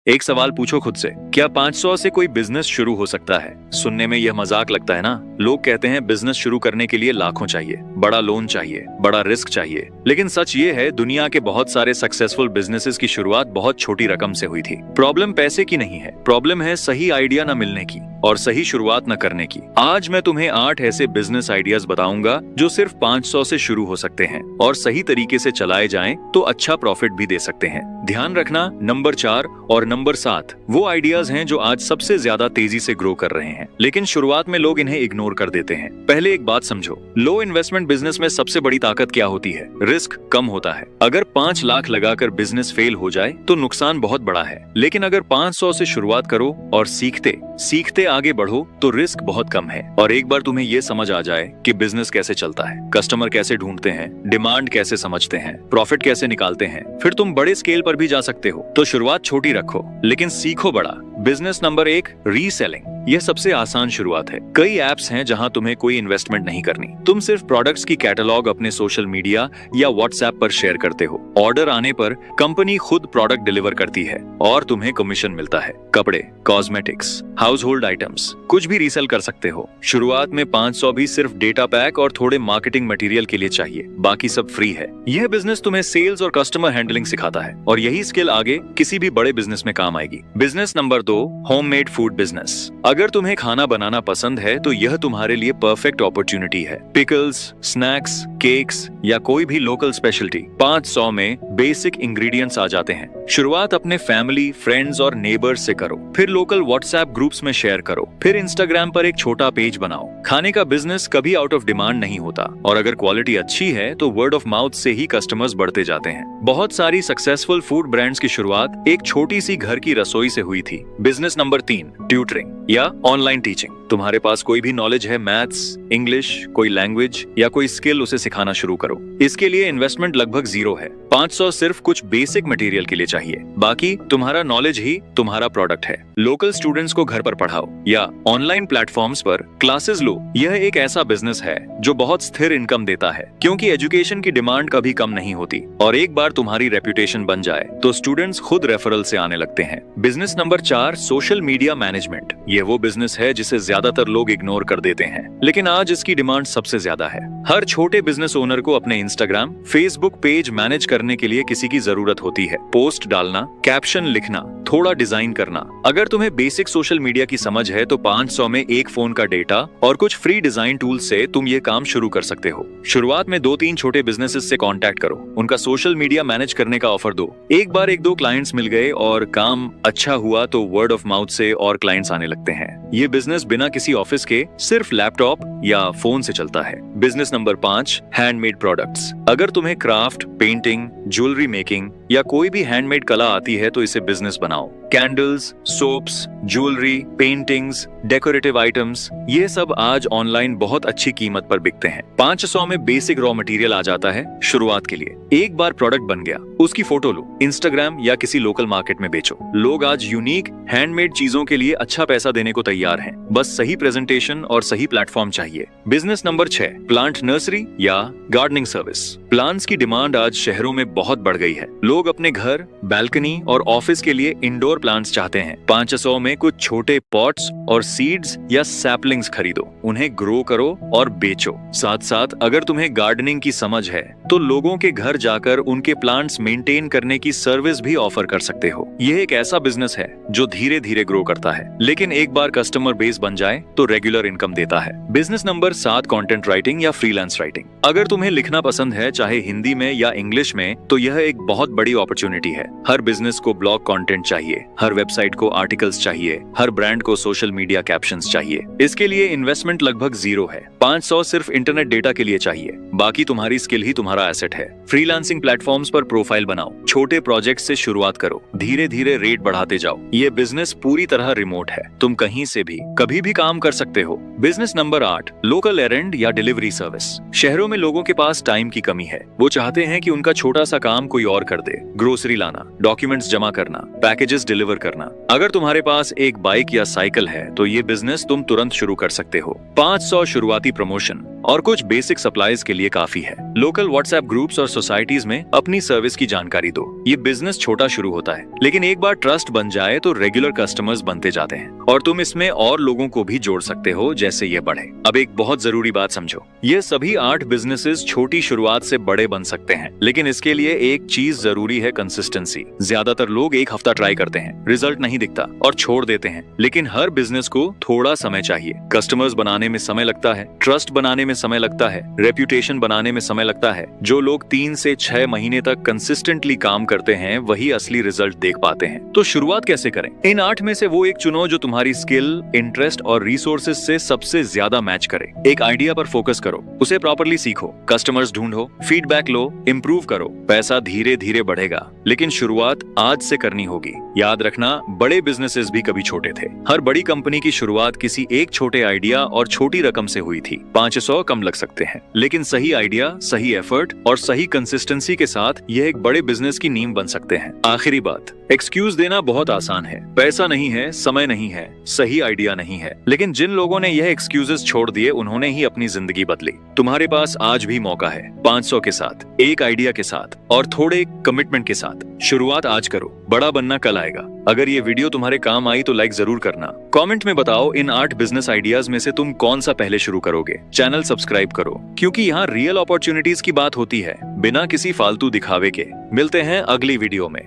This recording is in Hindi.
एक सवाल पूछो खुद से, क्या 500 से कोई बिजनेस शुरू हो सकता है? सुनने में यह मजाक लगता है ना। लोग कहते हैं बिजनेस शुरू करने के लिए लाखों चाहिए, बड़ा लोन चाहिए, बड़ा रिस्क चाहिए। लेकिन सच ये है, दुनिया के बहुत सारे सक्सेसफुल बिजनेसेस की शुरुआत बहुत छोटी रकम से हुई थी। प्रॉब्लम पैसे की नहीं है, प्रॉब्लम है सही आइडिया न मिलने की और सही शुरुआत न करने की। आज मैं तुम्हें 8 ऐसे बिजनेस आइडियाज बताऊंगा जो सिर्फ 500 से शुरू हो सकते हैं और सही तरीके से चलाए जाएं तो अच्छा प्रॉफिट भी दे सकते हैं। ध्यान रखना, नंबर 4 और नंबर 7 वो आइडियाज हैं जो आज सबसे ज्यादा तेजी से ग्रो कर रहे हैं, लेकिन शुरुआत में लोग इन्हें इग्नोर कर देते हैं। पहले एक बात समझो, लो इन्वेस्टमेंट बिजनेस में सबसे बड़ी ताकत क्या होती है? रिस्क कम होता है। अगर 5 लाख लगाकर बिजनेस फेल हो जाए तो नुकसान बहुत बड़ा है, लेकिन अगर 500 से शुरुआत करो और सीखते सीखते आगे बढ़ो तो रिस्क बहुत कम है। और एक बार तुम्हें ये समझ आ जाए कि बिजनेस कैसे चलता है, कस्टमर कैसे ढूंढते हैं, डिमांड कैसे समझते हैं, प्रॉफिट कैसे निकालते हैं, फिर तुम बड़े स्केल पर भी जा सकते हो। तो शुरुआत छोटी रखो लेकिन सीखो बड़ा। Business number 1, reselling. यह सबसे आसान शुरुआत है। कई एप्स हैं जहां तुम्हें कोई इन्वेस्टमेंट नहीं करनी। तुम सिर्फ प्रोडक्ट्स की कैटलॉग अपने सोशल मीडिया या व्हाट्सएप पर शेयर करते हो। ऑर्डर आने पर कंपनी खुद प्रोडक्ट डिलीवर करती है और तुम्हें कमीशन मिलता है। कपड़े, कॉस्मेटिक्स, हाउस होल्ड आइटम्स, कुछ भी रीसेल कर सकते हो। शुरुआत में 500 भी सिर्फ डेटा पैक और थोड़े मार्केटिंग मटेरियल के लिए चाहिए, बाकी सब फ्री है। यह बिजनेस तुम्हें सेल्स और कस्टमर हैंडलिंग सिखाता है और यही स्किल आगे किसी भी बड़े बिजनेस में काम आएगी। Business number 2, homemade food business. अगर तुम्हें खाना बनाना पसंद है तो यह तुम्हारे लिए परफेक्ट अपॉर्चुनिटी है। पिकल्स, स्नैक्स, केक्स या कोई भी लोकल स्पेशलिटी 500 में बेसिक इंग्रेडिएंट्स आ जाते हैं। शुरुआत अपने फैमिली, फ्रेंड्स और नेबर्स से करो, फिर लोकल व्हाट्सएप ग्रुप्स में शेयर करो, फिर इंस्टाग्राम पर एक छोटा पेज बनाओ। खाने का बिजनेस कभी आउट ऑफ डिमांड नहीं होता और अगर क्वालिटी अच्छी है तो वर्ड ऑफ माउथ से ही कस्टमर्स बढ़ते जाते हैं। बहुत सारी सक्सेसफुल फूड ब्रांड्स की शुरुआत एक छोटी सी घर की रसोई से हुई थी। बिजनेस नंबर 3, ट्यूटरिंग या ऑनलाइन टीचिंग। तुम्हारे पास कोई भी नॉलेज है, मैथ्स, इंग्लिश, कोई लैंग्वेज या कोई स्किल, उसे सिखाना शुरू करो। इसके लिए इन्वेस्टमेंट लगभग 0 है। 500 सिर्फ कुछ बेसिक मटेरियल के लिए चाहिए, बाकी तुम्हारा नॉलेज ही तुम्हारा प्रोडक्ट है। लोकल स्टूडेंट्स को घर पर पढ़ाओ या ऑनलाइन प्लेटफॉर्म्स पर क्लासेस लो। यह एक ऐसा बिजनेस है जो बहुत स्थिर इनकम देता है, क्योंकि एजुकेशन की डिमांड कभी कम नहीं होती और एक बार तुम्हारी रेपुटेशन बन जाए तो स्टूडेंट्स खुद रेफरल से आने लगते हैं। Business number 4, social media management. ये वो बिजनेस है जिसे ज्यादातर लोग इग्नोर कर देते हैं, लेकिन आज इसकी डिमांड सबसे ज्यादा है। हर छोटे बिजनेस ओनर को अपने इंस्टाग्राम, फेसबुक पेज मैनेज करने के लिए किसी की जरूरत होती है। पोस्ट डालना, कैप्शन लिखना, थोड़ा डिजाइन करना। अगर तुम्हें बेसिक सोशल मीडिया की समझ है तो 500 में एक फोन का डेटा और कुछ फ्री डिजाइन टूल से तुम ये काम शुरू कर सकते हो। शुरुआत में 2-3 छोटे बिजनेसेस से कांटेक्ट करो, उनका सोशल मीडिया मैनेज करने का ऑफर दो। एक बार 1-2 क्लाइंट्स मिल गए और काम अच्छा हुआ तो वर्ड ऑफ माउथ से और क्लाइंट्स आने लगते हैं। ये बिजनेस बिना किसी ऑफिस के सिर्फ लैपटॉप या फोन से चलता है। Business number 5, handmade products. अगर तुम्हें क्राफ्ट, पेंटिंग, ज्वेलरी मेकिंग या कोई भी हैंडमेड कला आती है तो इसे बिजनेस बनाओ। Candles, soaps, jewellery, paintings, decorative items, ये सब आज ऑनलाइन बहुत अच्छी कीमत पर बिकते हैं। 500 में बेसिक रॉ मटेरियल आ जाता है शुरुआत के लिए। एक बार प्रोडक्ट बन गया, उसकी फोटो लो, इंस्टाग्राम या किसी लोकल मार्केट में बेचो। लोग आज यूनिक हैंडमेड चीजों के लिए अच्छा पैसा देने को तैयार हैं, बस सही प्रेजेंटेशन और सही प्लेटफॉर्म चाहिए। बिजनेस नंबर 6, प्लांट नर्सरी या गार्डनिंग सर्विस। प्लांट्स की डिमांड आज शहरों में बहुत बढ़ गई है। लोग अपने घर, बैल्कनी और ऑफिस के लिए इंडोर प्लांट्स चाहते हैं। 500 में कुछ छोटे पॉट्स और सीड्स या सैपलिंग्स खरीदो, उन्हें ग्रो करो और बेचो। साथ साथ अगर तुम्हें गार्डनिंग की समझ है तो लोगों के घर जाकर उनके प्लांट्स मेंटेन करने की सर्विस भी ऑफर कर सकते हो। यह एक ऐसा बिजनेस है जो धीरे धीरे ग्रो करता है, लेकिन एक बार कस्टमर बेस बन जाए तो रेगुलर इनकम देता है। बिजनेस नंबर 7, कंटेंट राइटिंग या फ्रीलांस राइटिंग। अगर तुम्हें लिखना पसंद है, चाहे हिंदी में या इंग्लिश में, तो यह एक बहुत बड़ी अपॉर्चुनिटी है। हर बिजनेस को ब्लॉग कंटेंट चाहिए, हर वेबसाइट को आर्टिकल्स चाहिए, हर ब्रांड को सोशल मीडिया कैप्शंस चाहिए। इसके लिए इन्वेस्टमेंट लगभग 0 है। 500 सिर्फ इंटरनेट डेटा के लिए चाहिए, बाकी तुम्हारी स्किल ही तुम्हारा एसेट है। फ्रीलांसिंग प्लेटफॉर्म्स पर प्रोफाइल बनाओ, छोटे प्रोजेक्ट से शुरुआत करो, धीरे धीरे रेट बढ़ाते जाओ। ये बिजनेस पूरी तरह रिमोट है, तुम कहीं से भी कभी भी काम कर सकते हो। बिजनेस नंबर 8, लोकल एरेंड या डिलीवरी सर्विस। शहरों में लोगों के पास टाइम की कमी है, वो चाहते हैं कि उनका छोटा सा काम कोई और कर दे। ग्रोसरी लाना, डॉक्यूमेंट्स जमा करना, पैकेजेस डिलीवर करना। अगर तुम्हारे पास एक बाइक या साइकिल है तो ये बिजनेस तुम तुरंत शुरू कर सकते हो। 500 शुरुआती प्रमोशन और कुछ बेसिक सप्लाईज के लिए काफी है। लोकल व्हाट्सएप ग्रुप्स और सोसाइटीज में अपनी सर्विस की जानकारी दो। ये बिजनेस छोटा शुरू होता है, लेकिन एक बार ट्रस्ट बन जाए तो रेगुलर कस्टमर्स बनते जाते हैं और तुम इसमें और लोगों को भी जोड़ सकते हो जैसे ये बढ़े। अब एक बहुत जरूरी बात समझो, ये सभी 8 बिजनेसेस छोटी शुरुआत से बड़े बन सकते हैं, लेकिन इसके लिए एक चीज जरूरी है, कंसिस्टेंसी। ज्यादातर लोग एक हफ्ता ट्राई करते हैं, रिजल्ट नहीं दिखता और छोड़ देते हैं, लेकिन हर बिजनेस को थोड़ा समय चाहिए। कस्टमर्स बनाने में समय लगता है, ट्रस्ट बनाने में समय लगता है, रेप्यूटेशन बनाने में समय लगता है। जो लोग 3 से 6 महीने तक कंसिस्टेंटली काम करते हैं वही असली रिजल्ट देख पाते हैं। तो शुरुआत कैसे करें? इन 8 में से वो एक चुनो जो तुम्हारी स्किल, इंटरेस्ट और रिसोर्सेज से सबसे ज्यादा मैच करे। एक आइडिया पर फोकस करो, उसे प्रॉपर्ली सीखो, कस्टमर्स ढूंढो, फीडबैक लो, इंप्रूव करो। पैसा धीरे धीरे बढ़ेगा, लेकिन शुरुआत आज से करनी होगी। याद रखना, बड़े बिजनेसेस भी कभी छोटे थे। हर बड़ी कंपनी की शुरुआत किसी एक छोटे आइडिया और छोटी रकम से हुई थी। 500 कम लग सकते हैं, लेकिन सही आइडिया, सही एफर्ट और सही कंसिस्टेंसी के साथ यह एक बड़े बिजनेस की नींव बन सकते हैं। आखिरी बात, एक्सक्यूज देना बहुत आसान है। पैसा नहीं है, समय नहीं है, सही आइडिया नहीं है, लेकिन जिन लोगों ने यह एक्सक्यूजेस छोड़ दिए उन्होंने ही अपनी जिंदगी बदली। तुम्हारे पास आज भी मौका है, 500 के साथ, एक आइडिया के साथ और थोड़े कमिटमेंट के साथ। शुरुआत आज करो, बड़ा बनना कल आएगा। अगर ये वीडियो तुम्हारे काम आई तो लाइक जरूर करना। कमेंट में बताओ इन 8 बिजनेस आइडियाज में से तुम कौन सा पहले शुरू करोगे। चैनल सब्सक्राइब करो, क्योंकि यहाँ रियल अपॉर्चुनिटीज की बात होती है, बिना किसी फालतू दिखावे के। मिलते हैं अगली वीडियो में।